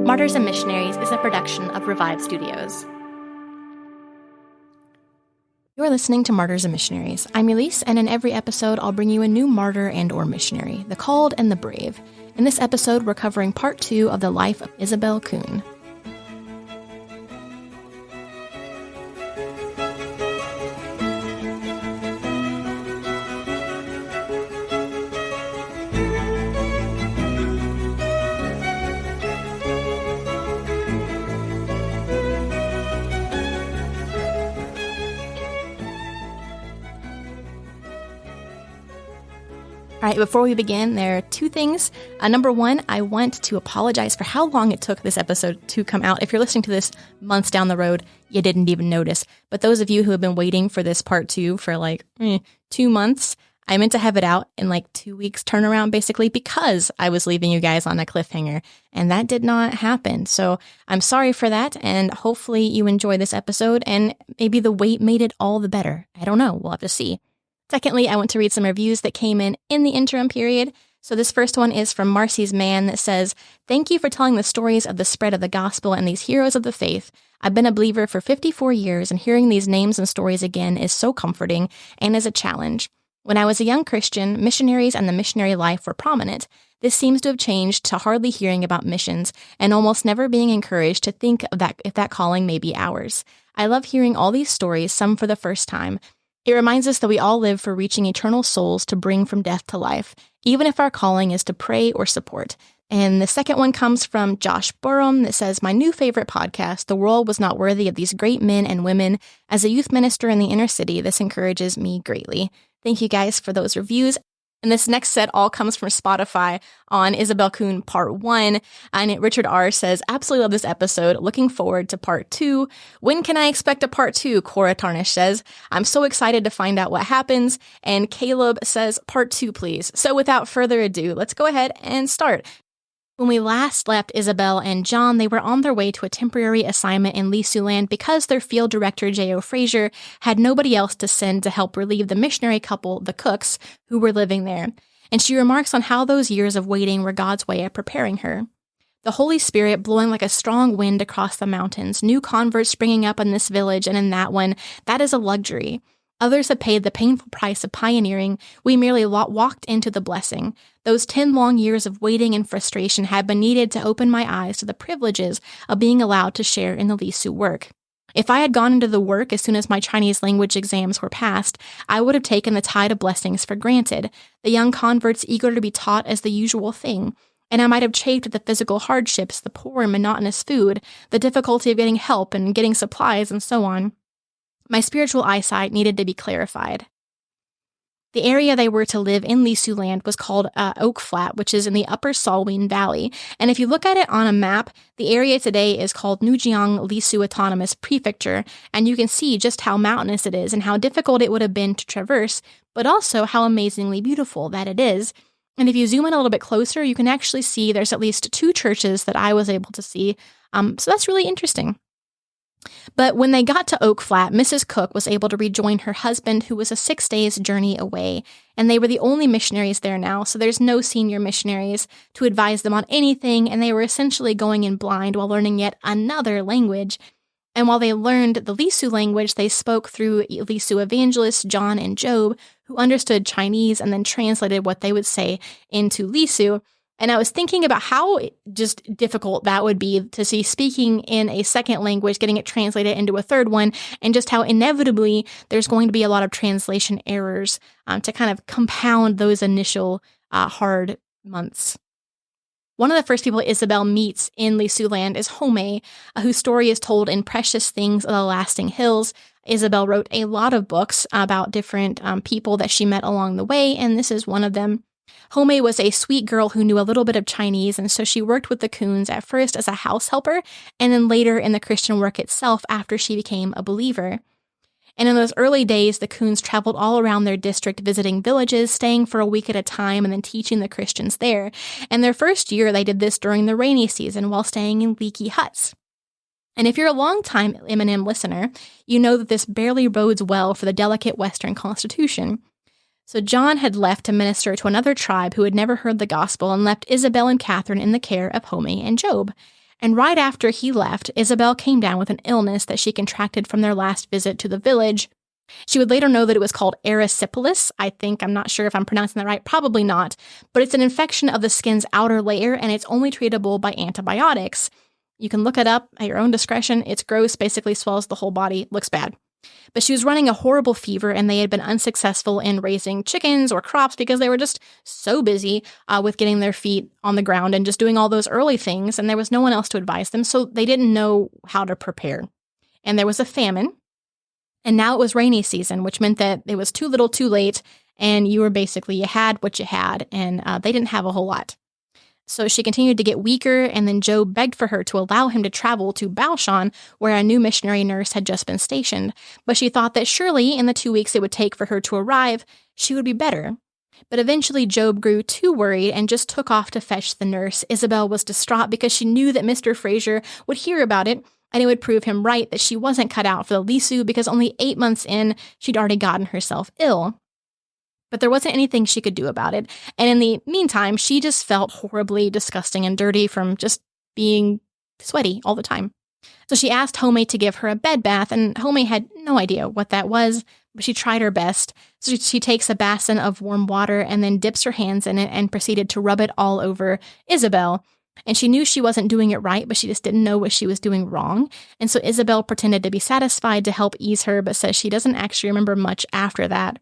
Martyrs and Missionaries is a production of Revive Studios. You're listening to Martyrs and Missionaries. I'm Elise, and in every episode, I'll bring you a new martyr and or missionary, the called and the brave. In this episode, we're covering part 2 of the life of Isobel Kuhn. All right, before we begin, there are 2 things. Number 1, I want to apologize for how long it took this episode to come out. If you're listening to this months down the road, you didn't even notice. But those of you who have been waiting for this part 2 for 2 months, I meant to have it out in 2 weeks turnaround, basically, because I was leaving you guys on a cliffhanger. And that did not happen. So I'm sorry for that. And hopefully you enjoy this episode. And maybe the wait made it all the better. I don't know. We'll have to see. Secondly, I want to read some reviews that came in the interim period. So this first one is from Marcy's Man that says, "Thank you for telling the stories of the spread of the gospel and these heroes of the faith. I've been a believer for 54 years, and hearing these names and stories again is so comforting and is a challenge. When I was a young Christian, missionaries and the missionary life were prominent. This seems to have changed to hardly hearing about missions and almost never being encouraged to think of that if that calling may be ours. I love hearing all these stories, some for the first time. It reminds us that we all live for reaching eternal souls to bring from death to life, even if our calling is to pray or support." And the second one comes from Josh Burham that says, "My new favorite podcast, The World Was Not Worthy of These Great Men and Women. As a youth minister in the inner city, this encourages me greatly." Thank you guys for those reviews. And this next set all comes from Spotify on Isobel Kuhn Part 1. And Richard R. says, "Absolutely love this episode. Looking forward to Part 2. When can I expect a Part 2? Cora Tarnish says, "I'm so excited to find out what happens." And Caleb says, "Part 2, please." So without further ado, let's go ahead and start. When we last left Isobel and John, they were on their way to a temporary assignment in Lisu land because their field director, J.O. Fraser, had nobody else to send to help relieve the missionary couple, the Cooks, who were living there. And she remarks on how those years of waiting were God's way of preparing her. The Holy Spirit blowing like a strong wind across the mountains, new converts springing up in this village and in that one, that is a luxury. Others have paid the painful price of pioneering. We merely walked into the blessing. Those 10 long years of waiting and frustration had been needed to open my eyes to the privileges of being allowed to share in the Lisu work. If I had gone into the work as soon as my Chinese language exams were passed, I would have taken the tide of blessings for granted, the young converts eager to be taught as the usual thing. And I might have chafed at the physical hardships, the poor and monotonous food, the difficulty of getting help and getting supplies, and so on. My spiritual eyesight needed to be clarified. The area they were to live in Lisu land was called Oak Flat, which is in the upper Salween Valley. And if you look at it on a map, the area today is called Nujiang Lisu Autonomous Prefecture, and you can see just how mountainous it is and how difficult it would have been to traverse, but also how amazingly beautiful that it is. And if you zoom in a little bit closer, you can actually see there's at least 2 churches that I was able to see. So that's really interesting. But when they got to Oak Flat, Mrs. Cook was able to rejoin her husband, who was a 6 days journey away, and they were the only missionaries there now, so there's no senior missionaries to advise them on anything, and they were essentially going in blind while learning yet another language. And while they learned the Lisu language, they spoke through Lisu evangelists John and Job, who understood Chinese and then translated what they would say into Lisu. And I was thinking about how just difficult that would be to see speaking in a second language, getting it translated into a third one, and just how inevitably there's going to be a lot of translation errors to kind of compound those initial hard months. One of the first people Isobel meets in Lisu land is Helm, whose story is told in Precious Things of the Lasting Hills. Isobel wrote a lot of books about different people that she met along the way, and this is one of them. Helm was a sweet girl who knew a little bit of Chinese, and so she worked with the Kuhns at first as a house helper, and then later in the Christian work itself after she became a believer. And in those early days, the Kuhns traveled all around their district visiting villages, staying for a week at a time, and then teaching the Christians there. And their first year, they did this during the rainy season while staying in leaky huts. And if you're a long-time M&M listener, you know that this barely bodes well for the delicate Western Constitution. So John had left to minister to another tribe who had never heard the gospel and left Isobel and Catherine in the care of Helm and Job. And right after he left, Isobel came down with an illness that she contracted from their last visit to the village. She would later know that it was called erysipelas. I'm not sure if I'm pronouncing that right, probably not, but it's an infection of the skin's outer layer, and it's only treatable by antibiotics. You can look it up at your own discretion. It's gross, basically swells the whole body, looks bad. But she was running a horrible fever, and they had been unsuccessful in raising chickens or crops because they were just so busy with getting their feet on the ground and just doing all those early things, and there was no one else to advise them, so they didn't know how to prepare. And there was a famine, and now it was rainy season, which meant that it was too little too late, and you had what you had, and they didn't have a whole lot. So she continued to get weaker, and then Job begged for her to allow him to travel to Baoshan, where a new missionary nurse had just been stationed. But she thought that surely, in the 2 weeks it would take for her to arrive, she would be better. But eventually Job grew too worried and just took off to fetch the nurse. Isobel was distraught because she knew that Mr. Fraser would hear about it, and it would prove him right that she wasn't cut out for the Lisu because only 8 months in, she'd already gotten herself ill. But there wasn't anything she could do about it, and in the meantime, she just felt horribly disgusting and dirty from just being sweaty all the time. So she asked Helm to give her a bed bath, and Helm had no idea what that was, but she tried her best. So she takes a basin of warm water and then dips her hands in it and proceeded to rub it all over Isobel. And she knew she wasn't doing it right, but she just didn't know what she was doing wrong. And so Isobel pretended to be satisfied to help ease her, but says she doesn't actually remember much after that.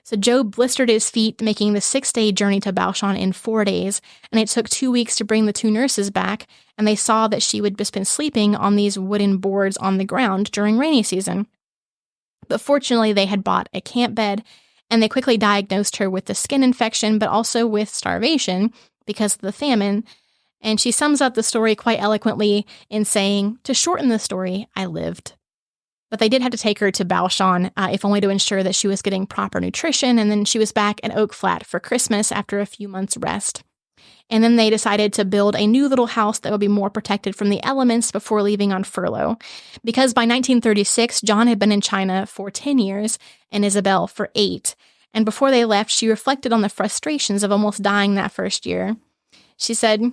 So Job blistered his feet, making the 6-day journey to Baoshan in 4 days, and it took 2 weeks to bring the 2 nurses back, and they saw that she would just been sleeping on these wooden boards on the ground during rainy season. But fortunately, they had bought a camp bed, and they quickly diagnosed her with the skin infection, but also with starvation because of the famine. And she sums up the story quite eloquently in saying, "To shorten the story, I lived." But they did have to take her to Baoshan, if only to ensure that she was getting proper nutrition, and then she was back at Oak Flat for Christmas after a few months' rest. And then they decided to build a new little house that would be more protected from the elements before leaving on furlough. Because by 1936, John had been in China for 10 years and Isobel for 8. And before they left, she reflected on the frustrations of almost dying that first year. She said,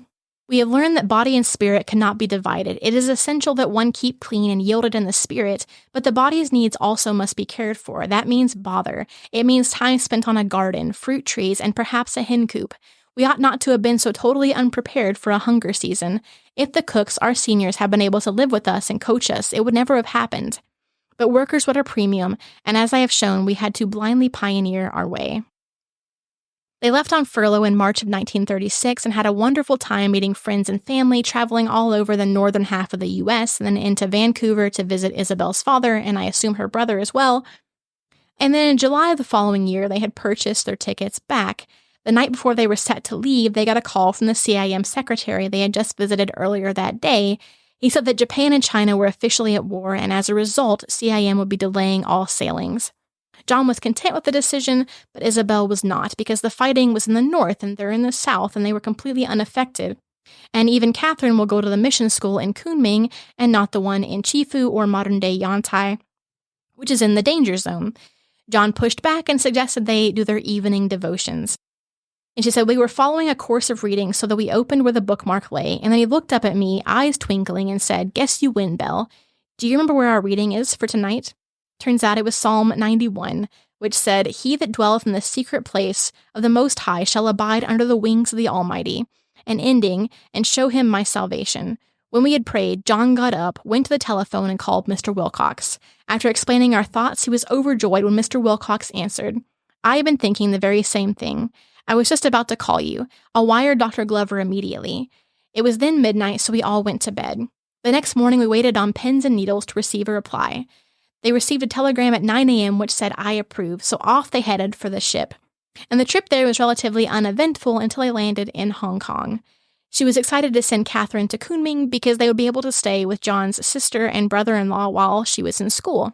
"We have learned that body and spirit cannot be divided. It is essential that one keep clean and yielded in the spirit, but the body's needs also must be cared for. That means bother. It means time spent on a garden, fruit trees, and perhaps a hen coop. We ought not to have been so totally unprepared for a hunger season. If the cooks, our seniors, had been able to live with us and coach us, it would never have happened. But workers were at a premium, and as I have shown, we had to blindly pioneer our way." They left on furlough in March of 1936 and had a wonderful time meeting friends and family, traveling all over the northern half of the U.S. and then into Vancouver to visit Isobel's father, and I assume her brother as well. And then in July of the following year, they had purchased their tickets back. The night before they were set to leave, they got a call from the CIM secretary they had just visited earlier that day. He said that Japan and China were officially at war, and as a result, CIM would be delaying all sailings. John was content with the decision, but Isobel was not, because the fighting was in the north and they're in the south, and they were completely unaffected. And even Catherine will go to the mission school in Kunming and not the one in Chifu or modern-day Yantai, which is in the danger zone. John pushed back and suggested they do their evening devotions. And she said, "We were following a course of reading so that we opened where the bookmark lay, and then he looked up at me, eyes twinkling, and said, 'Guess you win, Belle. Do you remember where our reading is for tonight?' Turns out it was Psalm 91, which said, 'He that dwelleth in the secret place of the Most High shall abide under the wings of the Almighty,' and ending, 'and show him my salvation.' When we had prayed, John got up, went to the telephone, and called Mr. Wilcox. After explaining our thoughts, he was overjoyed when Mr. Wilcox answered, 'I have been thinking the very same thing. I was just about to call you. I'll wire Dr. Glover immediately.' It was then midnight, so we all went to bed. The next morning, we waited on pens and needles to receive a reply. They received a telegram at 9 a.m. which said, 'I approve,' so off they headed for the ship. And the trip there was relatively uneventful until they landed in Hong Kong. She was excited to send Catherine to Kunming because they would be able to stay with John's sister and brother-in-law while she was in school.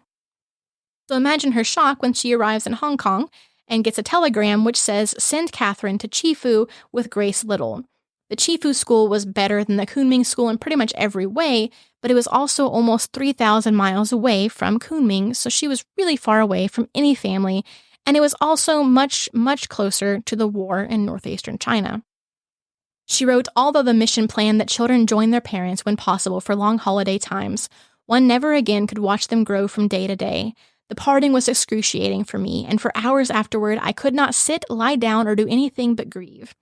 So imagine her shock when she arrives in Hong Kong and gets a telegram which says, 'Send Catherine to Chifu with Grace Little.' The Chifu school was better than the Kunming school in pretty much every way, but it was also almost 3,000 miles away from Kunming, so she was really far away from any family, and it was also much, much closer to the war in northeastern China. She wrote, although the mission planned that children join their parents when possible for long holiday times, one never again could watch them grow from day to day. The parting was excruciating for me, and for hours afterward I could not sit, lie down, or do anything but grieve.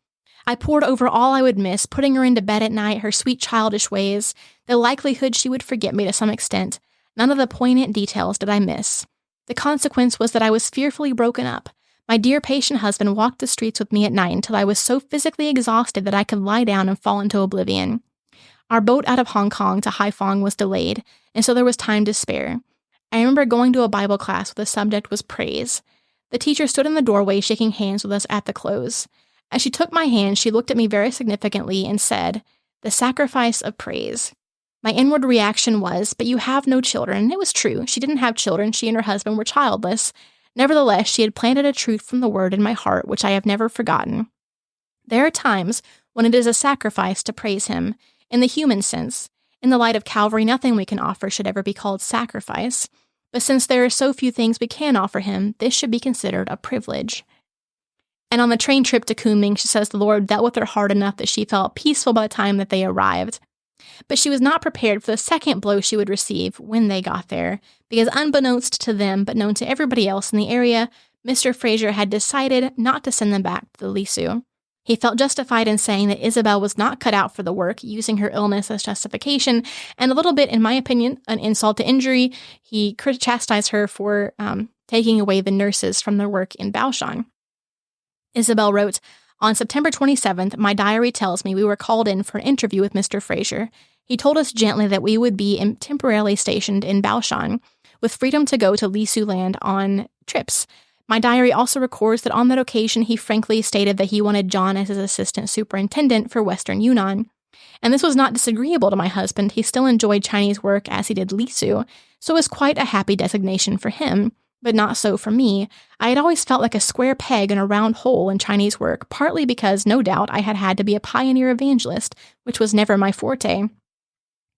I pored over all I would miss, putting her into bed at night, her sweet childish ways, the likelihood she would forget me to some extent. None of the poignant details did I miss. The consequence was that I was fearfully broken up. My dear patient husband walked the streets with me at night until I was so physically exhausted that I could lie down and fall into oblivion. Our boat out of Hong Kong to Haiphong was delayed, and so there was time to spare. I remember going to a Bible class where the subject was praise. The teacher stood in the doorway shaking hands with us at the close. As she took my hand, she looked at me very significantly and said, "The sacrifice of praise." My inward reaction was, "But you have no children." It was true. She didn't have children. She and her husband were childless. Nevertheless, she had planted a truth from the word in my heart, which I have never forgotten. There are times when it is a sacrifice to praise him, in the human sense. In the light of Calvary, nothing we can offer should ever be called sacrifice. But since there are so few things we can offer him, this should be considered a privilege. And on the train trip to Kunming, she says the Lord dealt with her hard enough that she felt peaceful by the time that they arrived. But she was not prepared for the second blow she would receive when they got there, because unbeknownst to them, but known to everybody else in the area, Mr. Fraser had decided not to send them back to the Lisu. He felt justified in saying that Isobel was not cut out for the work, using her illness as justification, and a little bit, in my opinion, an insult to injury. He chastised her for taking away the nurses from their work in Baoshan. Isobel wrote, "On September 27th, my diary tells me we were called in for an interview with Mr. Fraser. He told us gently that we would be temporarily stationed in Baoshan, with freedom to go to Lisu land on trips. My diary also records that on that occasion he frankly stated that he wanted John as his assistant superintendent for Western Yunnan. And this was not disagreeable to my husband. He still enjoyed Chinese work as he did Lisu, so it was quite a happy designation for him. But not so for me. I had always felt like a square peg in a round hole in Chinese work, partly because, no doubt, I had had to be a pioneer evangelist, which was never my forte.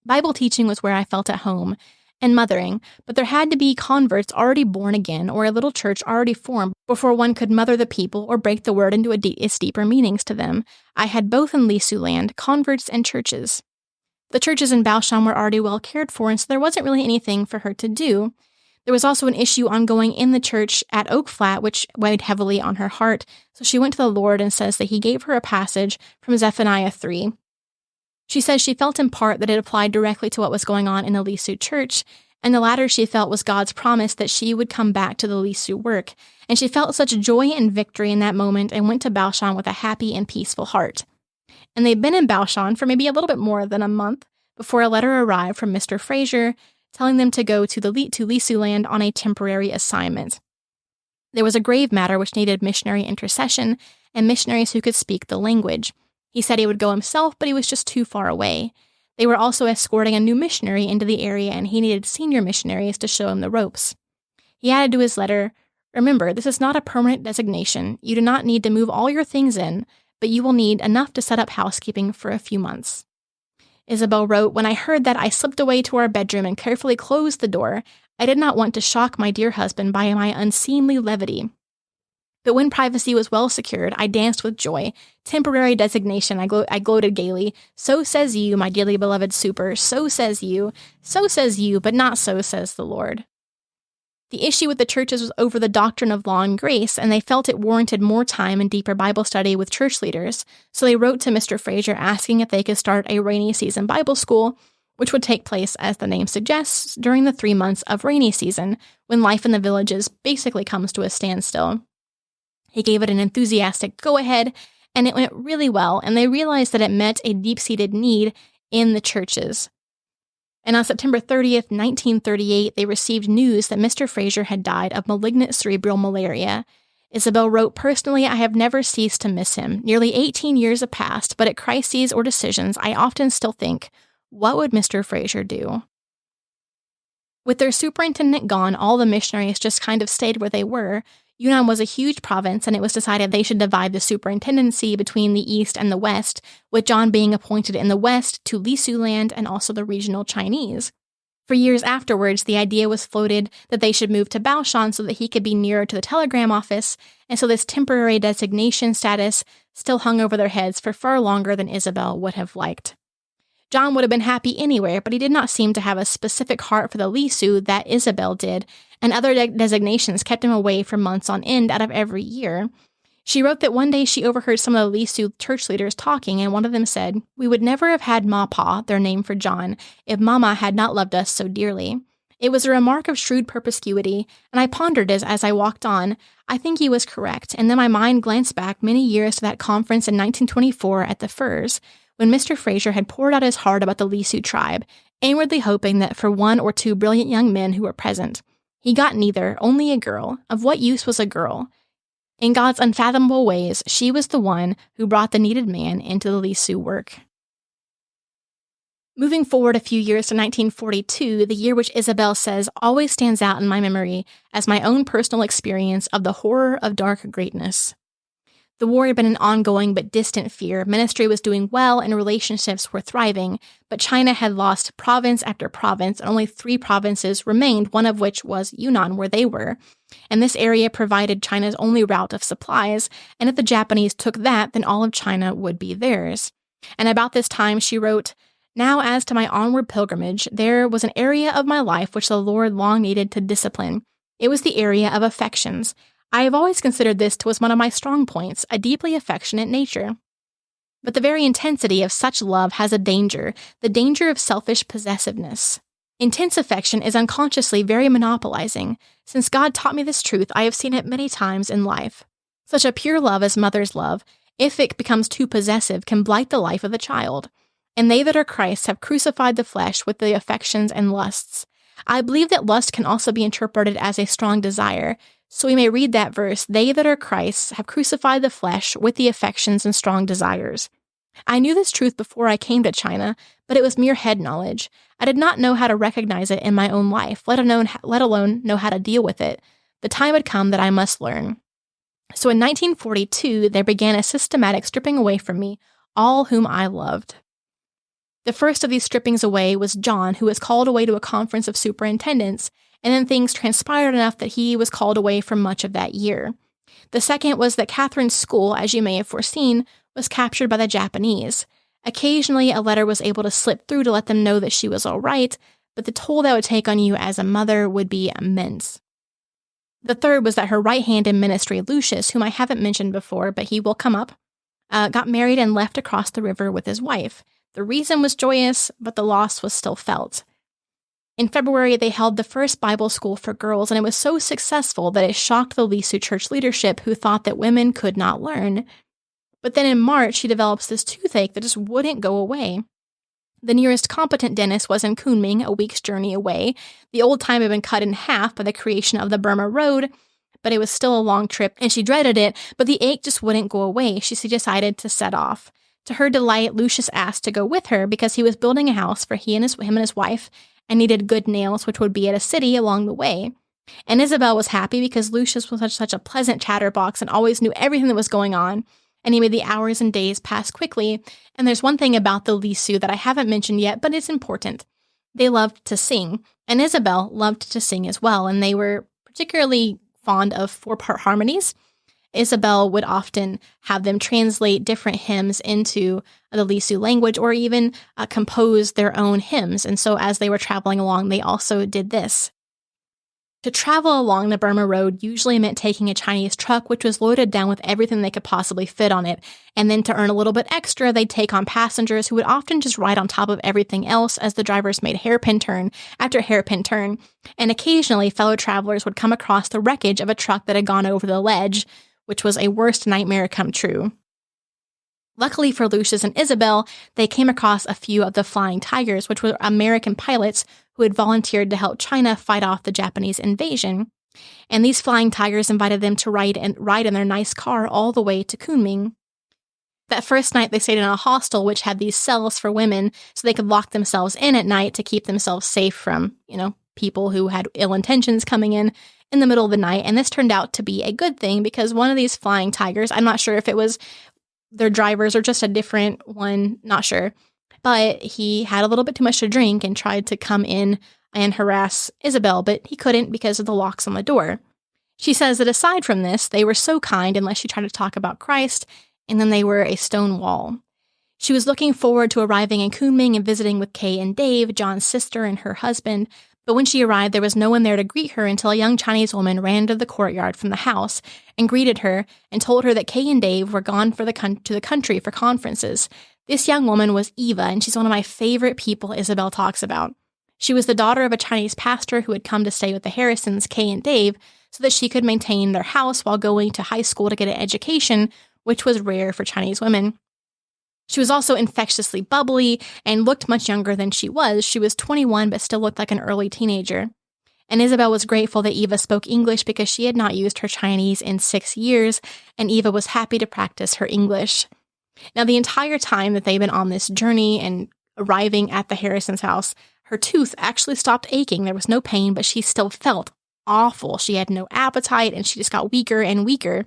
Bible teaching was where I felt at home, and mothering, but there had to be converts already born again or a little church already formed before one could mother the people or break the word into its deeper meanings to them. I had both in Lisu land, converts and churches. The churches in Baoshan were already well cared for, and so there wasn't really anything for her to do. There was also an issue ongoing in the church at Oak Flat, which weighed heavily on her heart, so she went to the Lord and says that he gave her a passage from Zephaniah 3. She says she felt in part that it applied directly to what was going on in the Lisu church, and the latter she felt was God's promise that she would come back to the Lisu work, and she felt such joy and victory in that moment and went to Baoshan with a happy and peaceful heart. And they'd been in Baoshan for maybe a little bit more than a month before a letter arrived from Mr. Fraser telling them to go to Lisu land on a temporary assignment. There was a grave matter which needed missionary intercession and missionaries who could speak the language. He said he would go himself, but he was just too far away. They were also escorting a new missionary into the area, and he needed senior missionaries to show him the ropes. He added to his letter, "Remember, this is not a permanent designation. You do not need to move all your things in, but you will need enough to set up housekeeping for a few months." Isobel wrote, "When I heard that, I slipped away to our bedroom and carefully closed the door. I did not want to shock my dear husband by my unseemly levity. But when privacy was well secured, I danced with joy. Temporary designation, I gloated gaily. So says you, my dearly beloved super. So says you, but not so says the Lord." The issue with the churches was over the doctrine of law and grace, and they felt it warranted more time and deeper Bible study with church leaders, so they wrote to Mr. Fraser asking if they could start a rainy season Bible school, which would take place, as the name suggests, during the 3 months of rainy season, when life in the villages basically comes to a standstill. He gave it an enthusiastic go-ahead, and it went really well, and they realized that it met a deep-seated need in the churches. And on September 30th, 1938, they received news that Mr. Fraser had died of malignant cerebral malaria. Isobel wrote, "Personally, I have never ceased to miss him. Nearly 18 years have passed, but at crises or decisions, I often still think, what would Mr. Fraser do?" With their superintendent gone, all the missionaries just kind of stayed where they were. Yunnan was a huge province, and it was decided they should divide the superintendency between the east and the west, with John being appointed in the west to Lisu land and also the regional Chinese. For years afterwards, the idea was floated that they should move to Baoshan so that he could be nearer to the telegram office, and so this temporary designation status still hung over their heads for far longer than Isobel would have liked. John would have been happy anywhere, but he did not seem to have a specific heart for the Lisu that Isobel did, and other designations kept him away for months on end out of every year. She wrote that one day she overheard some of the Lisu church leaders talking, and one of them said, "We would never have had Ma-Pa, their name for John, if Mama had not loved us so dearly." It was a remark of shrewd perspicuity, and I pondered as I walked on. I think he was correct, and then my mind glanced back many years to that conference in 1924 at the Firs, when Mr. Fraser had poured out his heart about the Lisu tribe, inwardly hoping that for one or two brilliant young men who were present. He got neither, only a girl. Of what use was a girl? In God's unfathomable ways, she was the one who brought the needed man into the Lisu work. Moving forward a few years to 1942, the year which Isobel says always stands out in my memory as my own personal experience of the horror of dark greatness. The war had been an ongoing but distant fear. Ministry was doing well and relationships were thriving, but China had lost province after province, and only 3 provinces remained, one of which was Yunnan, where they were. And this area provided China's only route of supplies, and if the Japanese took that, then all of China would be theirs. And about this time, she wrote, "Now as to my onward pilgrimage, there was an area of my life which the Lord long needed to discipline. It was the area of affections. I have always considered this was one of my strong points, a deeply affectionate nature. But the very intensity of such love has a danger, the danger of selfish possessiveness. Intense affection is unconsciously very monopolizing. Since God taught me this truth, I have seen it many times in life. Such a pure love as mother's love, if it becomes too possessive, can blight the life of the child. And they that are Christ's have crucified the flesh with the affections and lusts." I believe that lust can also be interpreted as a strong desire. So we may read that verse, "They that are Christ's have crucified the flesh with the affections and strong desires." I knew this truth before I came to China, but it was mere head knowledge. I did not know how to recognize it in my own life, let alone know how to deal with it. The time had come that I must learn. So in 1942, there began a systematic stripping away from me all whom I loved. The first of these strippings away was John, who was called away to a conference of superintendents, and then things transpired enough that he was called away for much of that year. The second was that Catherine's school, as you may have foreseen, was captured by the Japanese. Occasionally, a letter was able to slip through to let them know that she was all right, but the toll that would take on you as a mother would be immense. The third was that her right hand in ministry, Lucius, whom I haven't mentioned before, but he will come up, got married and left across the river with his wife. The reason was joyous, but the loss was still felt. In February, they held the first Bible school for girls, and it was so successful that it shocked the Lisu church leadership, who thought that women could not learn. But then in March, she develops this toothache that just wouldn't go away. The nearest competent dentist was in Kunming, a week's journey away. The old time had been cut in half by the creation of the Burma Road, but it was still a long trip, and she dreaded it, but the ache just wouldn't go away. She decided to set off. To her delight, Lucius asked to go with her because he was building a house for him and his wife, and needed good nails, which would be at a city along the way. And Isobel was happy because Lucius was such a pleasant chatterbox and always knew everything that was going on, and he made the hours and days pass quickly. And there's one thing about the Lisu that I haven't mentioned yet, but it's important. They loved to sing, and Isobel loved to sing as well, and they were particularly fond of 4-part harmonies. Isobel would often have them translate different hymns into the Lisu language, or even compose their own hymns. And so as they were traveling along, they also did this. To travel along the Burma Road usually meant taking a Chinese truck, which was loaded down with everything they could possibly fit on it. And then to earn a little bit extra, they'd take on passengers who would often just ride on top of everything else as the drivers made hairpin turn after hairpin turn. And occasionally, fellow travelers would come across the wreckage of a truck that had gone over the ledge, which was a worst nightmare come true. Luckily for Lucius and Isobel, they came across a few of the Flying Tigers, which were American pilots who had volunteered to help China fight off the Japanese invasion. And these Flying Tigers invited them to ride in their nice car all the way to Kunming. That first night, they stayed in a hostel which had these cells for women so they could lock themselves in at night to keep themselves safe from, people who had ill intentions coming in the middle of the night. And this turned out to be a good thing because one of these Flying Tigers, I'm not sure if it was their drivers or just a different one, not sure, but he had a little bit too much to drink and tried to come in and harass Isobel, but he couldn't because of the locks on the door. She says that aside from this, they were so kind unless she tried to talk about Christ, and then they were a stone wall. She was looking forward to arriving in Kunming and visiting with Kay and Dave, John's sister and her husband, but when she arrived, there was no one there to greet her until a young Chinese woman ran into the courtyard from the house and greeted her and told her that Kay and Dave were gone to the country for conferences. This young woman was Eva, and she's one of my favorite people Isobel talks about. She was the daughter of a Chinese pastor who had come to stay with the Harrisons, Kay and Dave, so that she could maintain their house while going to high school to get an education, which was rare for Chinese women. She was also infectiously bubbly and looked much younger than she was. She was 21 but still looked like an early teenager. And Isobel was grateful that Eva spoke English because she had not used her Chinese in 6 years, and Eva was happy to practice her English. Now, the entire time that they've been on this journey and arriving at the Harrisons' house, her tooth actually stopped aching. There was no pain, but she still felt awful. She had no appetite, and she just got weaker and weaker.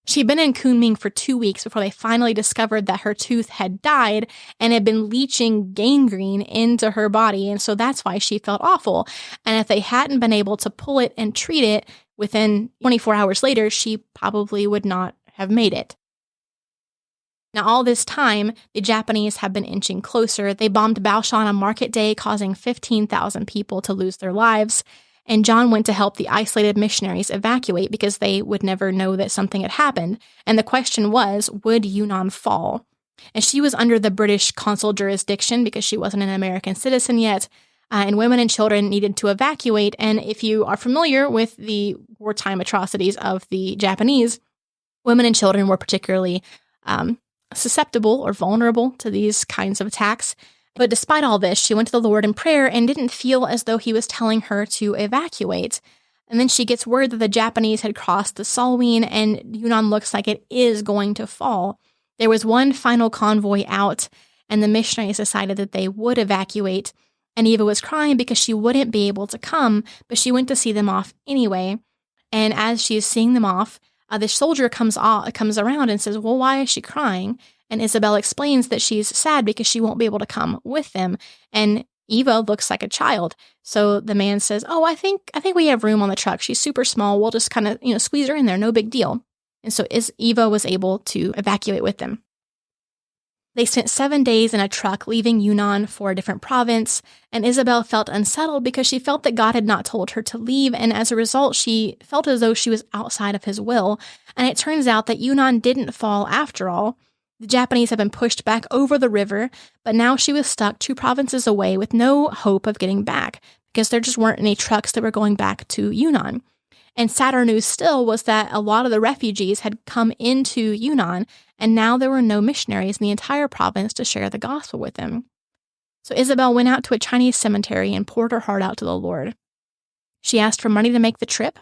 She'd been in Kunming for 2 weeks before they finally discovered that her tooth had died and had been leaching gangrene into her body, and so that's why she felt awful. And if they hadn't been able to pull it and treat it within 24 hours later, she probably would not have made it. Now, all this time, the Japanese have been inching closer. They bombed Baoshan on Market Day, causing 15,000 people to lose their lives. And John went to help the isolated missionaries evacuate because they would never know that something had happened. And the question was, would Yunnan fall? And she was under the British consul jurisdiction because she wasn't an American citizen yet. And women and children needed to evacuate. And if you are familiar with the wartime atrocities of the Japanese, women and children were particularly susceptible or vulnerable to these kinds of attacks. But despite all this, she went to the Lord in prayer and didn't feel as though he was telling her to evacuate. And then she gets word that the Japanese had crossed the Salween and Yunnan looks like it is going to fall. There was one final convoy out, and the missionaries decided that they would evacuate. And Eva was crying because she wouldn't be able to come, but she went to see them off anyway. And as she's seeing them off, the soldier comes around and says, well, why is she crying? And Isobel explains that she's sad because she won't be able to come with them. And Eva looks like a child. So the man says, oh, I think we have room on the truck. She's super small. We'll just kind of, squeeze her in there. No big deal. And so Eva was able to evacuate with them. They spent 7 days in a truck leaving Yunnan for a different province, and Isobel felt unsettled because she felt that God had not told her to leave, and as a result, she felt as though she was outside of his will. And it turns out that Yunnan didn't fall after all. The Japanese had been pushed back over the river, but now she was stuck 2 provinces away with no hope of getting back because there just weren't any trucks that were going back to Yunnan. And sadder news still was that a lot of the refugees had come into Yunnan, and now there were no missionaries in the entire province to share the gospel with them. So Isobel went out to a Chinese cemetery and poured her heart out to the Lord. She asked for money to make the trip.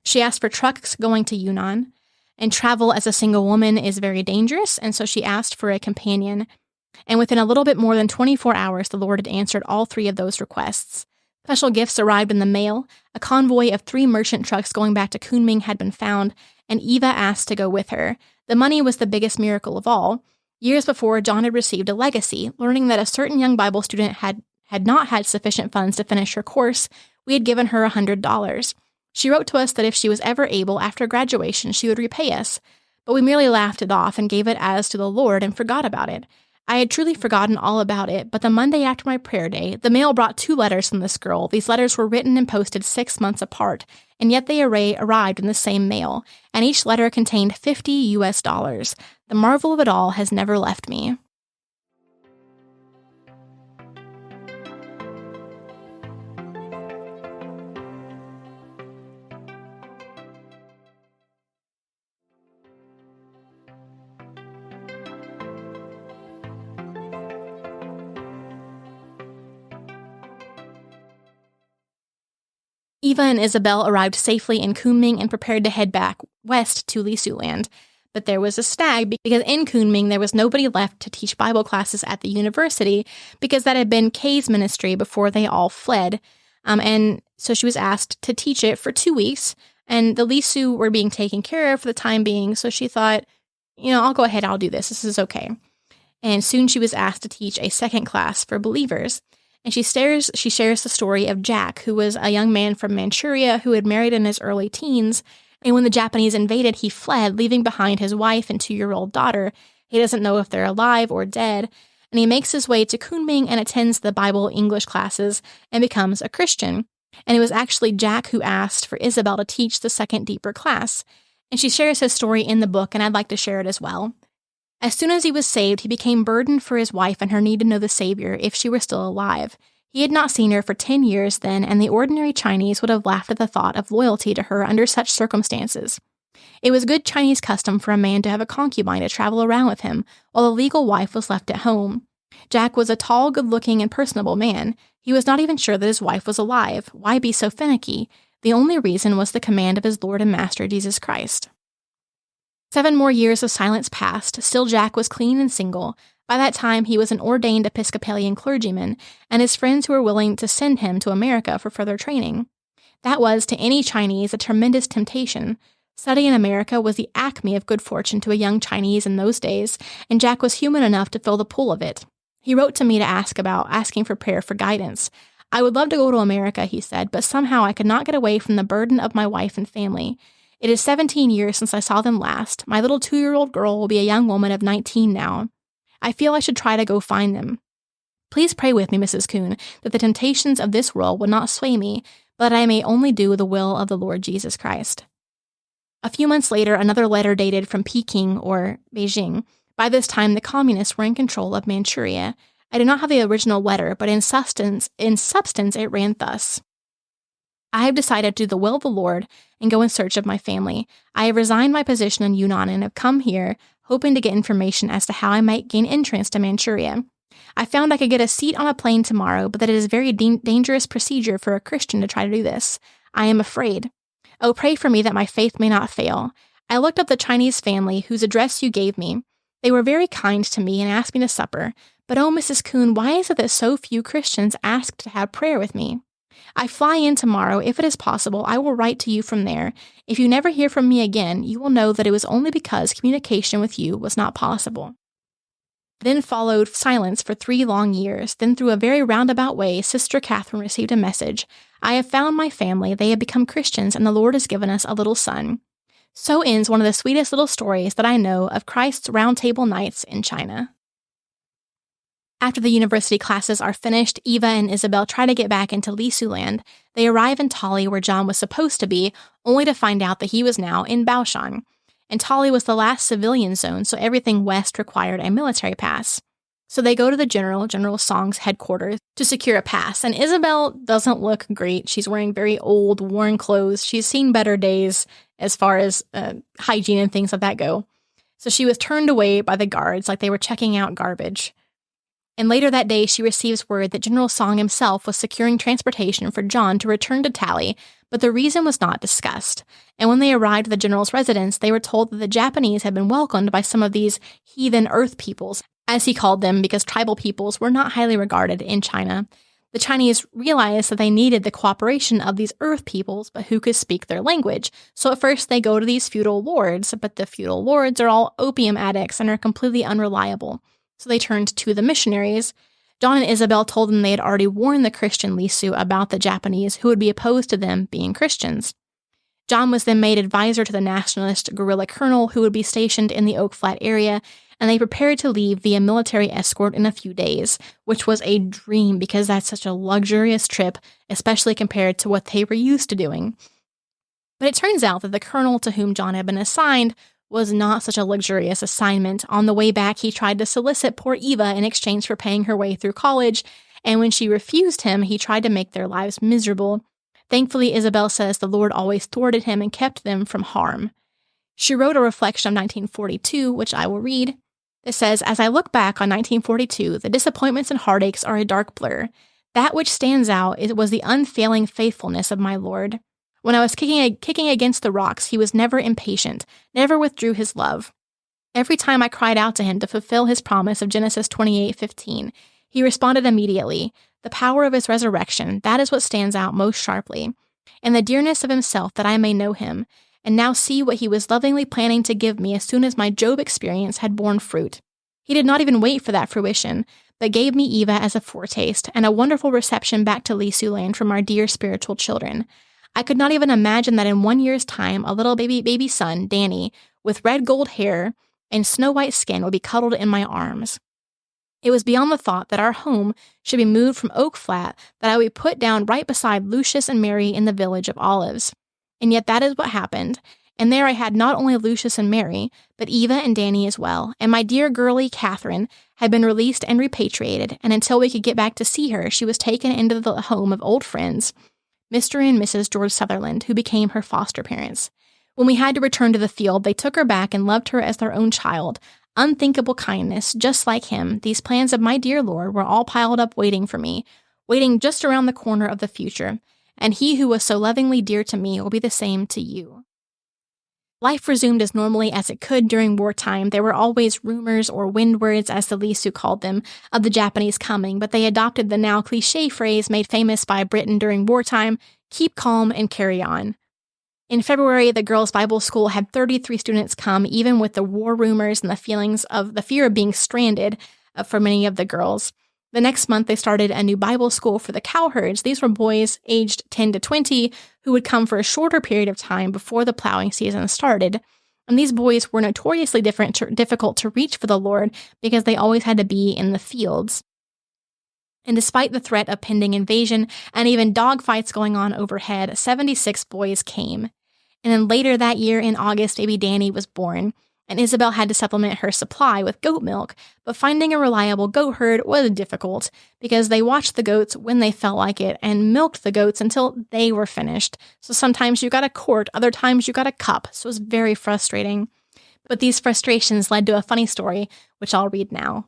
She asked for trucks going to Yunnan. And travel as a single woman is very dangerous, and so she asked for a companion. And within a little bit more than 24 hours, the Lord had answered all 3 of those requests. Special gifts arrived in the mail. A convoy of 3 merchant trucks going back to Kunming had been found, and Eva asked to go with her. The money was the biggest miracle of all. Years before, John had received a legacy. Learning that a certain young Bible student had not had sufficient funds to finish her course, we had given her $100. She wrote to us that if she was ever able, after graduation, she would repay us. But we merely laughed it off and gave it as to the Lord and forgot about it. I had truly forgotten all about it, but the Monday after my prayer day, the mail brought 2 letters from this girl. These letters were written and posted 6 months apart, and yet they arrived in the same mail, and each letter contained $50. The marvel of it all has never left me. Eva and Isobel arrived safely in Kunming and prepared to head back west to Lisu land. But there was a snag because in Kunming there was nobody left to teach Bible classes at the university because that had been Kay's ministry before they all fled. And so she was asked to teach it for 2 weeks, and the Lisu were being taken care of for the time being, so she thought, I'll go ahead, I'll do this. This is okay. And soon she was asked to teach a second class for believers. And she shares the story of Jack, who was a young man from Manchuria who had married in his early teens. And when the Japanese invaded, he fled, leaving behind his wife and 2-year-old daughter. He doesn't know if they're alive or dead. And he makes his way to Kunming and attends the Bible English classes and becomes a Christian. And it was actually Jack who asked for Isobel to teach the second deeper class. And she shares his story in the book, and I'd like to share it as well. As soon as he was saved, he became burdened for his wife and her need to know the Savior if she were still alive. He had not seen her for 10 years then, and the ordinary Chinese would have laughed at the thought of loyalty to her under such circumstances. It was good Chinese custom for a man to have a concubine to travel around with him, while the legal wife was left at home. Jack was a tall, good-looking, and personable man. He was not even sure that his wife was alive. Why be so finicky? The only reason was the command of his Lord and Master Jesus Christ. 7 more years of silence passed. Still Jack was clean and single. By that time, he was an ordained Episcopalian clergyman, and his friends who were willing to send him to America for further training. That was, to any Chinese, a tremendous temptation. Study in America was the acme of good fortune to a young Chinese in those days, and Jack was human enough to feel the pull of it. He wrote to me to asking for prayer for guidance. I would love to go to America, he said, but somehow I could not get away from the burden of my wife and family. It is 17 years since I saw them last. My little 2-year-old girl will be a young woman of 19 now. I feel I should try to go find them. Please pray with me, Mrs. Kuhn, that the temptations of this world would not sway me, but that I may only do the will of the Lord Jesus Christ. A few months later, another letter dated from Peking or Beijing. By this time, the communists were in control of Manchuria. I do not have the original letter, but in substance, it ran thus. I have decided to do the will of the Lord and go in search of my family. I have resigned my position in Yunnan and have come here, hoping to get information as to how I might gain entrance to Manchuria. I found I could get a seat on a plane tomorrow, but that it is a very dangerous procedure for a Christian to try to do this. I am afraid. Oh, pray for me that my faith may not fail. I looked up the Chinese family whose address you gave me. They were very kind to me and asked me to supper. But oh, Mrs. Kuhn, why is it that so few Christians ask to have prayer with me? I fly in tomorrow. If it is possible, I will write to you from there. If you never hear from me again, you will know that it was only because communication with you was not possible. Then followed silence for 3 long years. Then through a very roundabout way, Sister Catherine received a message. I have found my family. They have become Christians, and the Lord has given us a little son. So ends one of the sweetest little stories that I know of Christ's Round Table Nights in China. After the university classes are finished, Eva and Isobel try to get back into Lisu land. They arrive in Tali, where John was supposed to be, only to find out that he was now in Baoshan. And Tali was the last civilian zone, so everything west required a military pass. So they go to the General Song's headquarters to secure a pass, and Isobel doesn't look great. She's wearing very old, worn clothes. She's seen better days as far as hygiene and things like that go. So she was turned away by the guards like they were checking out garbage. And later that day, she receives word that General Song himself was securing transportation for John to return to Tali, but the reason was not discussed. And when they arrived at the general's residence, they were told that the Japanese had been welcomed by some of these heathen earth peoples, as he called them, because tribal peoples were not highly regarded in China. The Chinese realized that they needed the cooperation of these earth peoples, but who could speak their language. So at first they go to these feudal lords, but the feudal lords are all opium addicts and are completely unreliable. So they turned to the missionaries. John and Isobel told them they had already warned the Christian Lisu about the Japanese who would be opposed to them being Christians. John was then made advisor to the nationalist guerrilla colonel who would be stationed in the Oak Flat area, and they prepared to leave via military escort in a few days, which was a dream because that's such a luxurious trip, especially compared to what they were used to doing. But it turns out that the colonel to whom John had been assigned was not such a luxurious assignment. On the way back, he tried to solicit poor Eva in exchange for paying her way through college, and when she refused him, he tried to make their lives miserable. Thankfully, Isobel says the Lord always thwarted him and kept them from harm. She wrote a reflection of 1942, which I will read. It says, "As I look back on 1942, the disappointments and heartaches are a dark blur. That which stands out was the unfailing faithfulness of my Lord. When I was kicking against the rocks, he was never impatient, never withdrew his love. Every time I cried out to him to fulfill his promise of Genesis 28:15, he responded immediately. The power of his resurrection, that is what stands out most sharply, and the dearness of himself that I may know him, and now see what he was lovingly planning to give me as soon as my Job experience had borne fruit. He did not even wait for that fruition, but gave me Eva as a foretaste and a wonderful reception back to Lisu land from our dear spiritual children. I could not even imagine that in 1 year's time, a little baby son, Danny, with red gold hair and snow-white skin would be cuddled in my arms. It was beyond the thought that our home should be moved from Oak Flat that I would be put down right beside Lucius and Mary in the village of Olives. And yet that is what happened. And there I had not only Lucius and Mary, but Eva and Danny as well. And my dear girlie, Catherine, had been released and repatriated. And until we could get back to see her, she was taken into the home of old friends, Mr. and Mrs. George Sutherland, who became her foster parents. When we had to return to the field, they took her back and loved her as their own child. Unthinkable kindness, just like him. These plans of my dear Lord were all piled up waiting for me, waiting just around the corner of the future. And he who was so lovingly dear to me will be the same to you. Life resumed as normally as it could during wartime. There were always rumors or windwords, as the Lisu called them, of the Japanese coming, but they adopted the now cliché phrase made famous by Britain during wartime, keep calm and carry on. In February, the girls' Bible school had 33 students come, even with the war rumors and the fear of being stranded for many of the girls. The next month, they started a new Bible school for the cowherds. These were boys aged 10 to 20 who would come for a shorter period of time before the plowing season started. And these boys were notoriously difficult to reach for the Lord because they always had to be in the fields. And despite the threat of pending invasion and even dogfights going on overhead, 76 boys came. And then later that year in August, baby Danny was born, and Isobel had to supplement her supply with goat milk, but finding a reliable goat herd was difficult because they watched the goats when they felt like it and milked the goats until they were finished. So sometimes you got a quart, other times you got a cup, so it was very frustrating. But these frustrations led to a funny story, which I'll read now.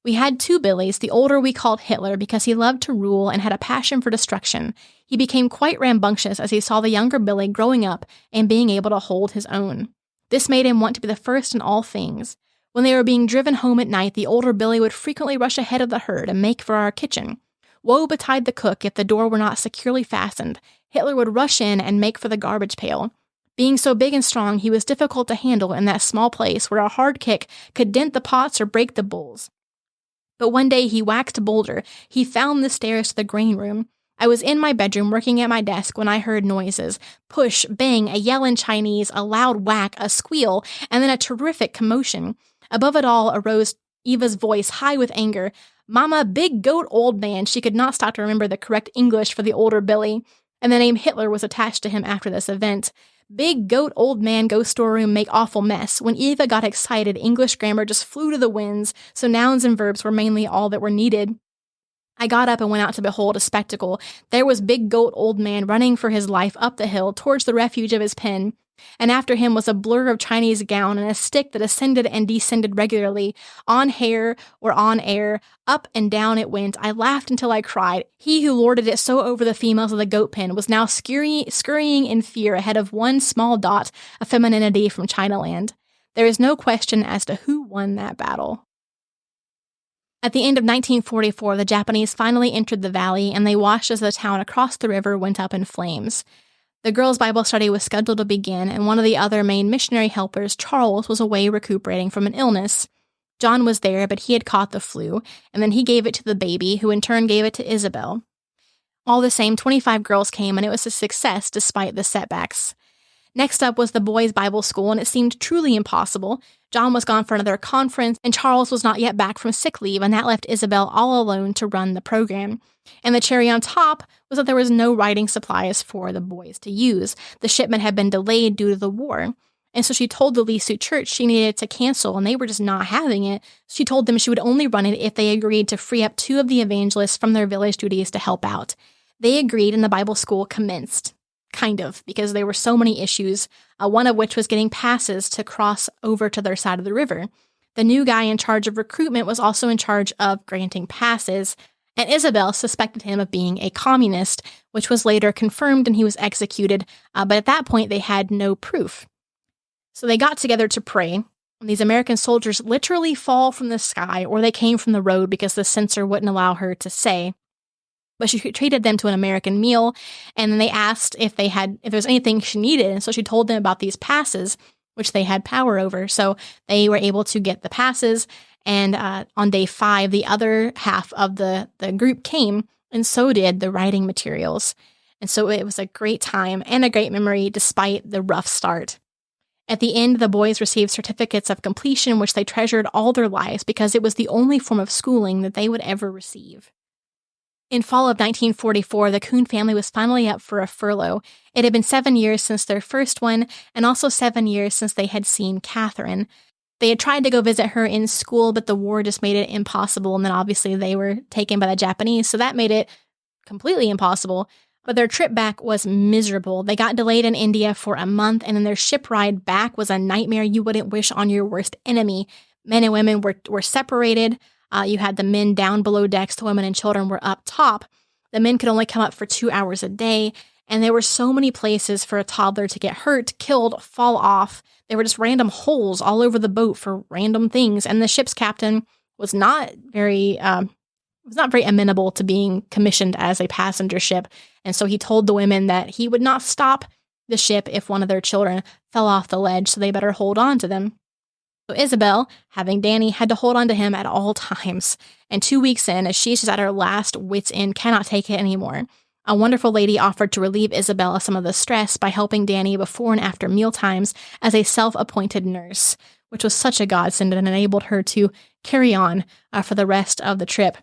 We had 2 Billies. The older we called Hitler because he loved to rule and had a passion for destruction. He became quite rambunctious as he saw the younger Billy growing up and being able to hold his own. This made him want to be the first in all things. When they were being driven home at night, the older Billy would frequently rush ahead of the herd and make for our kitchen. Woe betide the cook if the door were not securely fastened. Hitler would rush in and make for the garbage pail. Being so big and strong, he was difficult to handle in that small place where a hard kick could dent the pots or break the bowls. But one day he waxed bolder. He found the stairs to the grain room. I was in my bedroom working at my desk when I heard noises. Push, bang, a yell in Chinese, a loud whack, a squeal, and then a terrific commotion. Above it all arose Eva's voice, high with anger. Mama, big goat old man. She could not stop to remember the correct English for the older Billy, and the name Hitler was attached to him after this event. Big goat old man go storeroom make awful mess. When Eva got excited, English grammar just flew to the winds, so nouns and verbs were mainly all that were needed. I got up and went out to behold a spectacle. There was big goat old man running for his life up the hill towards the refuge of his pen, and after him was a blur of Chinese gown and a stick that ascended and descended regularly, on hair or on air, up and down it went. I laughed until I cried. He who lorded it so over the females of the goat pen was now scurrying in fear ahead of one small dot of femininity from Chinaland. There is no question as to who won that battle. At the end of 1944, the Japanese finally entered the valley, and they watched as the town across the river went up in flames. The girls' Bible study was scheduled to begin, and one of the other main missionary helpers, Charles, was away recuperating from an illness. John was there, but he had caught the flu, and then he gave it to the baby, who in turn gave it to Isobel. All the same, 25 girls came, and it was a success despite the setbacks. Next up was the boys' Bible school, and it seemed truly impossible. John was gone for another conference, and Charles was not yet back from sick leave, and that left Isobel all alone to run the program. And the cherry on top was that there was no writing supplies for the boys to use. The shipment had been delayed due to the war. And so she told the Lisu church she needed to cancel, and they were just not having it. She told them she would only run it if they agreed to free up 2 of the evangelists from their village duties to help out. They agreed, and the Bible school commenced. Kind of, because there were so many issues, one of which was getting passes to cross over to their side of the river. The new guy in charge of recruitment was also in charge of granting passes, and Isobel suspected him of being a communist, which was later confirmed and he was executed, but at that point they had no proof. So they got together to pray, and these American soldiers literally fall from the sky, or they came from the road because the censor wouldn't allow her to say. But she treated them to an American meal, and then they asked if there's anything she needed, and so she told them about these passes, which they had power over. So they were able to get the passes, And on day 5, the other half of the group came, and so did the writing materials. And so it was a great time and a great memory despite the rough start. At the end, the boys received certificates of completion, which they treasured all their lives because it was the only form of schooling that they would ever receive. In fall of 1944, the Kuhn family was finally up for a furlough. It had been 7 years since their first one, and also 7 years since they had seen Catherine. They had tried to go visit her in school, but the war just made it impossible, and then obviously they were taken by the Japanese, so that made it completely impossible. But their trip back was miserable. They got delayed in India for a month, and then their ship ride back was a nightmare you wouldn't wish on your worst enemy. Men and women were separated. You had the men down below decks. The women and children were up top. The men could only come up for 2 hours a day, and there were so many places for a toddler to get hurt, killed, fall off. There were just random holes all over the boat for random things, and the ship's captain was not very amenable to being commissioned as a passenger ship, and so he told the women that he would not stop the ship if one of their children fell off the ledge, so they better hold on to them. So Isobel, having Danny, had to hold on to him at all times, and 2 weeks in, as she's just at her last wit's end, cannot take it anymore, a wonderful lady offered to relieve Isobel of some of the stress by helping Danny before and after mealtimes as a self-appointed nurse, which was such a godsend and enabled her to carry on for the rest of the trip.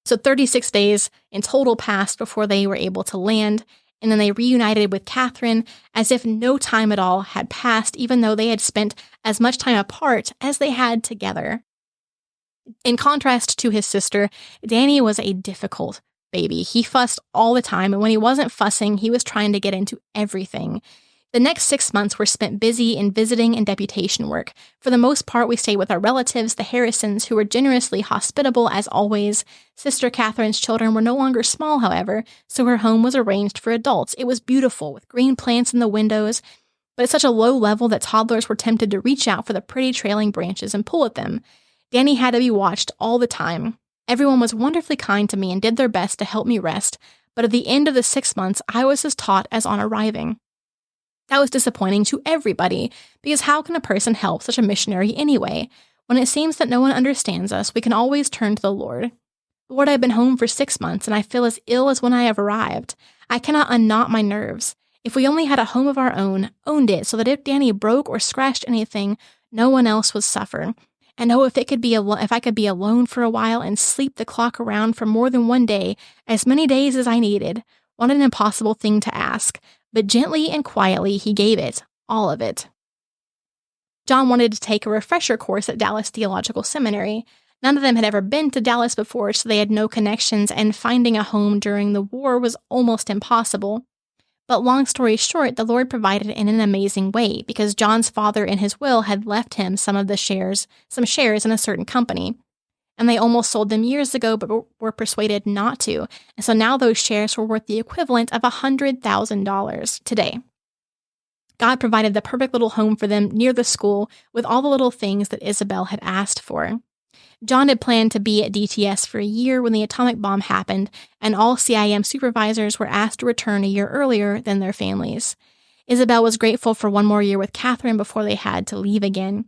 So 36 days in total passed before they were able to land, and then they reunited with Catherine as if no time at all had passed, even though they had spent as much time apart as they had together. In contrast to his sister, Danny was a difficult baby. He fussed all the time, and when he wasn't fussing, he was trying to get into everything. The next 6 months were spent busy in visiting and deputation work. For the most part, we stayed with our relatives, the Harrisons, who were generously hospitable as always. Sister Catherine's children were no longer small, however, so her home was arranged for adults. It was beautiful, with green plants in the windows, but at such a low level that toddlers were tempted to reach out for the pretty trailing branches and pull at them. Danny had to be watched all the time. Everyone was wonderfully kind to me and did their best to help me rest, but at the end of the 6 months, I was as taut as on arriving. That was disappointing to everybody, because how can a person help such a missionary anyway? When it seems that no one understands us, we can always turn to the Lord. Lord, I've been home for 6 months, and I feel as ill as when I have arrived. I cannot unknot my nerves. If we only had a home of our own, owned it, so that if Danny broke or scratched anything, no one else would suffer. And oh, if I could be alone for a while and sleep the clock around for more than one day, as many days as I needed. What an impossible thing to ask. But gently and quietly, he gave it, all of it. John wanted to take a refresher course at Dallas Theological Seminary. None of them had ever been to Dallas before, so they had no connections, and finding a home during the war was almost impossible. But long story short, the Lord provided in an amazing way, because John's father in his will had left him some shares in a certain company. And they almost sold them years ago, but were persuaded not to. And so now those shares were worth the equivalent of $100,000 today. God provided the perfect little home for them near the school with all the little things that Isobel had asked for. John had planned to be at DTS for a year when the atomic bomb happened, and all CIM supervisors were asked to return a year earlier than their families. Isobel was grateful for one more year with Catherine before they had to leave again.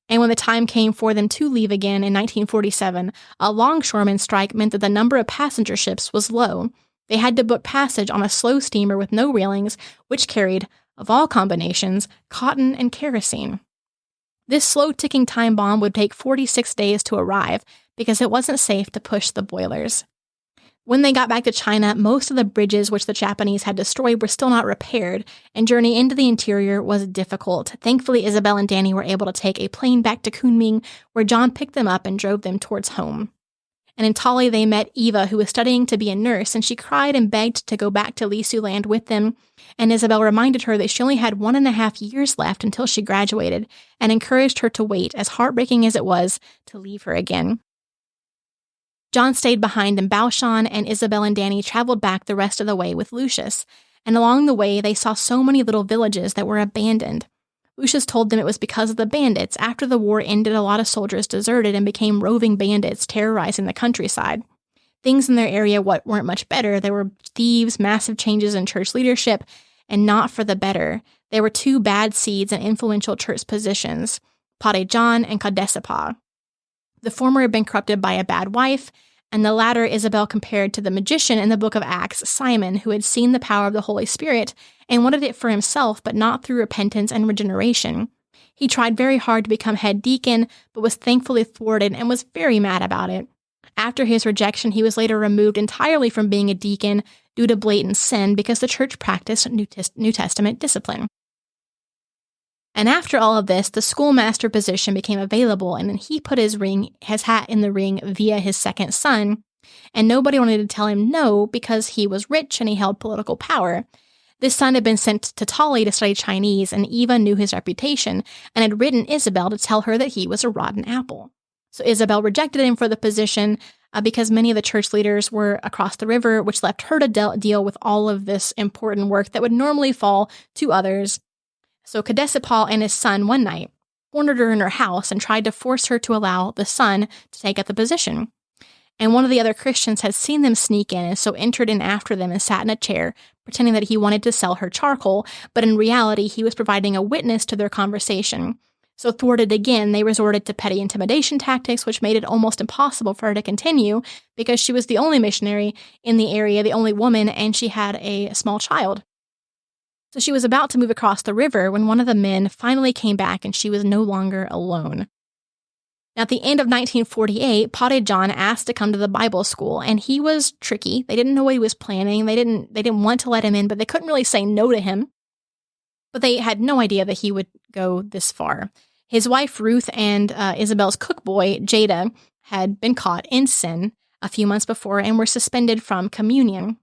And when the time came for them to leave again in 1947, a longshoreman strike meant that the number of passenger ships was low. They had to book passage on a slow steamer with no railings, which carried, of all combinations, cotton and kerosene. This slow-ticking time bomb would take 46 days to arrive because it wasn't safe to push the boilers. When they got back to China, most of the bridges which the Japanese had destroyed were still not repaired, and journey into the interior was difficult. Thankfully, Isobel and Danny were able to take a plane back to Kunming, where John picked them up and drove them towards home. And in Tali, they met Eva, who was studying to be a nurse, and she cried and begged to go back to Lisu land with them. And Isobel reminded her that she only had 1.5 years left until she graduated, and encouraged her to wait, as heartbreaking as it was to leave her again. John stayed behind in Baoshan, and Isobel and Danny traveled back the rest of the way with Lucius. And along the way, they saw so many little villages that were abandoned. Lucius told them it was because of the bandits. After the war ended, a lot of soldiers deserted and became roving bandits, terrorizing the countryside. Things in their area weren't much better. There were thieves, massive changes in church leadership, and not for the better. There were 2 bad seeds in influential church positions, Padre John and Kadesapa. The former had been corrupted by a bad wife, and the latter Isobel compared to the magician in the book of Acts, Simon, who had seen the power of the Holy Spirit and wanted it for himself, but not through repentance and regeneration. He tried very hard to become head deacon, but was thankfully thwarted and was very mad about it. After his rejection, he was later removed entirely from being a deacon due to blatant sin because the church practiced New Testament discipline. And after all of this, the schoolmaster position became available, and then he put his hat in the ring via his second son, and nobody wanted to tell him no because he was rich and he held political power. This son had been sent to Tali to study Chinese, and Eva knew his reputation and had written Isobel to tell her that he was a rotten apple. So Isobel rejected him for the position because many of the church leaders were across the river, which left her to deal with all of this important work that would normally fall to others. So Cadesipa and his son one night cornered her in her house and tried to force her to allow the son to take up the position. And one of the other Christians had seen them sneak in and so entered in after them and sat in a chair, pretending that he wanted to sell her charcoal, but in reality he was providing a witness to their conversation. So thwarted again, they resorted to petty intimidation tactics, which made it almost impossible for her to continue because she was the only missionary in the area, the only woman, and she had a small child. So she was about to move across the river when one of the men finally came back and she was no longer alone. Now, at the end of 1948, Padre John asked to come to the Bible school, and he was tricky. They didn't know what he was planning. They didn't want to let him in, but they couldn't really say no to him. But they had no idea that he would go this far. His wife, Ruth, and Isobel's cookboy, Jada, had been caught in sin a few months before and were suspended from communion.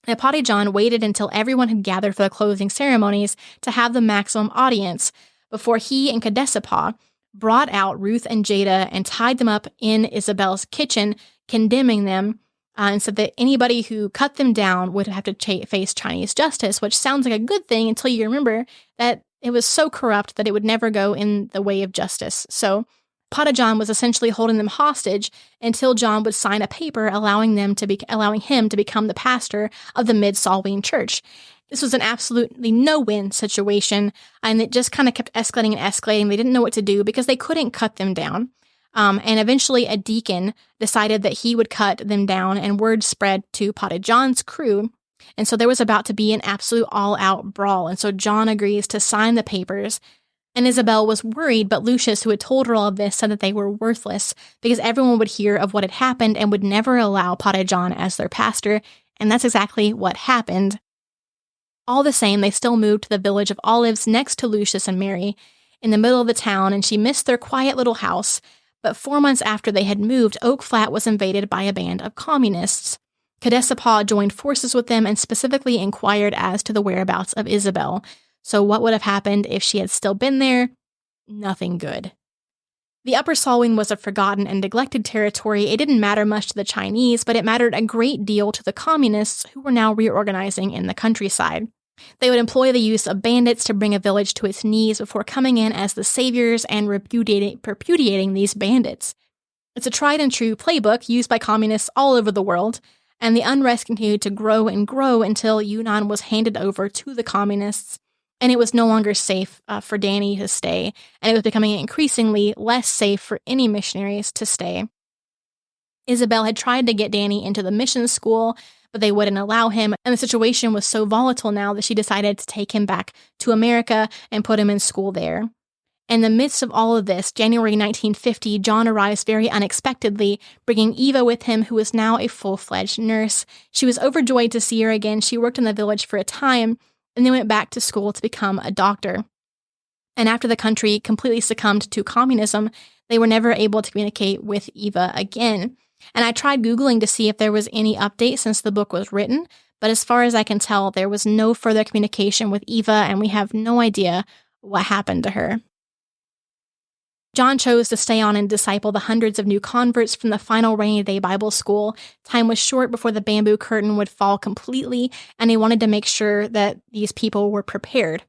Now, Padre John waited until everyone had gathered for the closing ceremonies to have the maximum audience before he and Cadesipa brought out Ruth and Jada and tied them up in Isobel's kitchen, condemning them, and said that anybody who cut them down would have to face Chinese justice, which sounds like a good thing until you remember that it was so corrupt that it would never go in the way of justice. So Padre John was essentially holding them hostage until John would sign a paper allowing him to become the pastor of the Mid-Solween Church. This was an absolutely no-win situation, and it just kind of kept escalating and escalating. They didn't know what to do because they couldn't cut them down. And eventually a deacon decided that he would cut them down, and word spread to Padre John's crew. And so there was about to be an absolute all-out brawl. And so John agrees to sign the papers. And Isobel was worried, but Lucius, who had told her all of this, said that they were worthless because everyone would hear of what had happened and would never allow Padre John as their pastor. And that's exactly what happened. All the same, they still moved to the village of Olives next to Lucius and Mary in the middle of the town, and she missed their quiet little house. But 4 months after they had moved, Oak Flat was invaded by a band of communists. Cadesipa joined forces with them and specifically inquired as to the whereabouts of Isobel. So what would have happened if she had still been there? Nothing good. The Upper Solween was a forgotten and neglected territory. It didn't matter much to the Chinese, but it mattered a great deal to the communists who were now reorganizing in the countryside. They would employ the use of bandits to bring a village to its knees before coming in as the saviors and repudiating these bandits. It's a tried and true playbook used by communists all over the world, and the unrest continued to grow and grow until Yunnan was handed over to the communists, and it was no longer safe for Danny to stay, and it was becoming increasingly less safe for any missionaries to stay. Isobel had tried to get Danny into the mission school, but they wouldn't allow him, and the situation was so volatile now that she decided to take him back to America and put him in school there. In the midst of all of this, January 1950, John arrives very unexpectedly, bringing Eva with him, who was now a full-fledged nurse. She was overjoyed to see her again. She worked in the village for a time, and then went back to school to become a doctor. And after the country completely succumbed to communism, they were never able to communicate with Eva again. And I tried Googling to see if there was any update since the book was written, but as far as I can tell, there was no further communication with Eva, and we have no idea what happened to her. John chose to stay on and disciple the hundreds of new converts from the final rainy day Bible school. Time was short before the bamboo curtain would fall completely, and he wanted to make sure that these people were prepared.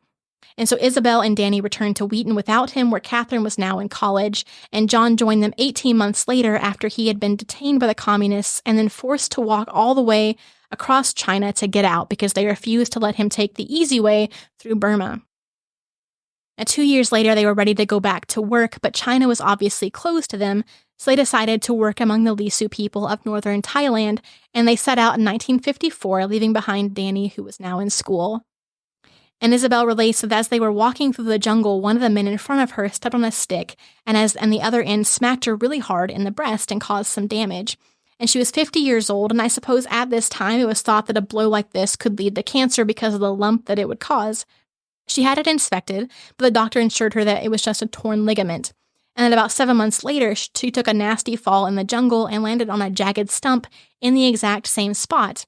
And so Isobel and Danny returned to Wheaton without him, where Catherine was now in college, and John joined them 18 months later after he had been detained by the communists and then forced to walk all the way across China to get out because they refused to let him take the easy way through Burma. Now, 2 years later, they were ready to go back to work, but China was obviously closed to them So they decided to work among the Lisu people of northern Thailand, and they set out in 1954, leaving behind Danny, who was now in school. And Isobel relates that as they were walking through the jungle, one of the men in front of her stepped on a stick, and the other end smacked her really hard in the breast and caused some damage. And she was 50 years old, and I suppose at this time it was thought that a blow like this could lead to cancer because of the lump that it would cause. She had it inspected, but the doctor assured her that it was just a torn ligament. And then about 7 months later, she took a nasty fall in the jungle and landed on a jagged stump in the exact same spot.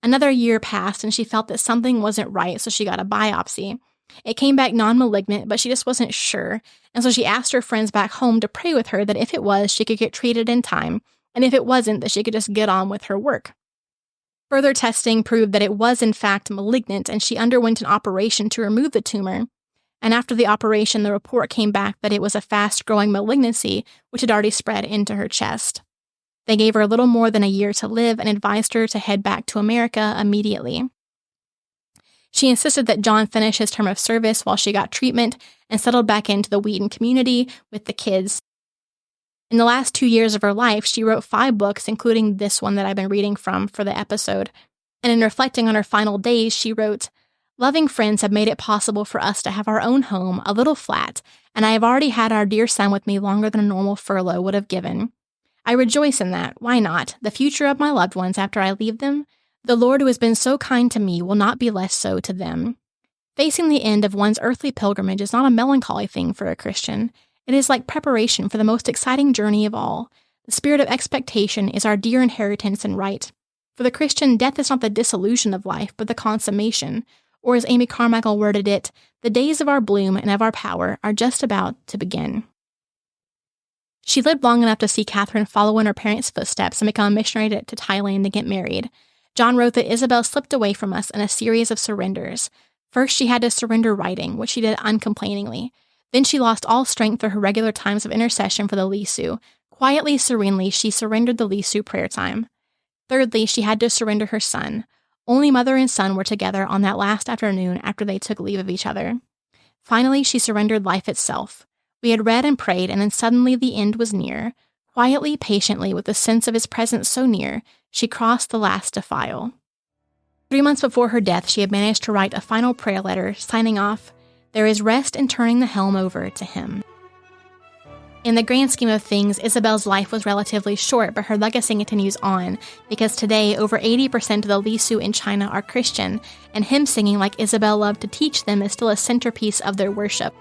Another year passed, and she felt that something wasn't right, so she got a biopsy. It came back non-malignant, but she just wasn't sure, and so she asked her friends back home to pray with her that if it was, she could get treated in time, and if it wasn't, that she could just get on with her work. Further testing proved that it was in fact malignant, and she underwent an operation to remove the tumor. And after the operation, the report came back that it was a fast-growing malignancy, which had already spread into her chest. They gave her a little more than a year to live and advised her to head back to America immediately. She insisted that John finish his term of service while she got treatment and settled back into the Wheaton community with the kids. In the last 2 years of her life, she wrote 5 books, including this one that I've been reading from for the episode. And in reflecting on her final days, she wrote, "Loving friends have made it possible for us to have our own home, a little flat, and I have already had our dear son with me longer than a normal furlough would have given. I rejoice in that. Why not? The future of my loved ones after I leave them? The Lord who has been so kind to me will not be less so to them." Facing the end of one's earthly pilgrimage is not a melancholy thing for a Christian. It is like preparation for the most exciting journey of all. The spirit of expectation is our dear inheritance and right. For the Christian, death is not the dissolution of life, but the consummation. Or as Amy Carmichael worded it, the days of our bloom and of our power are just about to begin. She lived long enough to see Catherine follow in her parents' footsteps and become a missionary to Thailand and get married. John wrote that Isobel slipped away from us in a series of surrenders. First, she had to surrender writing, which she did uncomplainingly. Then she lost all strength through her regular times of intercession for the Lisu. Quietly, serenely, she surrendered the Lisu prayer time. Thirdly, she had to surrender her son. Only mother and son were together on that last afternoon after they took leave of each other. Finally, she surrendered life itself. We had read and prayed, and then suddenly the end was near. Quietly, patiently, with the sense of his presence so near, she crossed the last defile. 3 months before her death, she had managed to write a final prayer letter, signing off, "There is rest in turning the helm over to him." In the grand scheme of things, Isobel's life was relatively short, but her legacy continues on, because today, over 80% of the Lisu in China are Christian, and hymn singing like Isobel loved to teach them is still a centerpiece of their worship.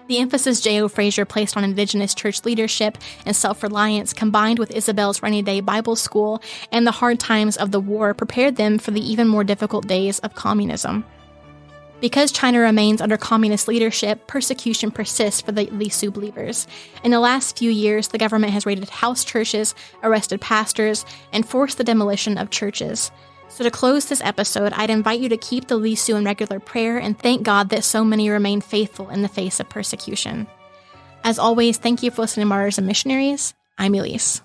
The emphasis J.O. Fraser placed on Indigenous church leadership and self-reliance, combined with Isobel's rainy day Bible school and the hard times of the war, prepared them for the even more difficult days of communism. Because China remains under communist leadership, persecution persists for the Lisu believers. In the last few years, the government has raided house churches, arrested pastors, and forced the demolition of churches. So to close this episode, I'd invite you to keep the Lisu in regular prayer and thank God that so many remain faithful in the face of persecution. As always, thank you for listening to Martyrs and Missionaries. I'm Elise.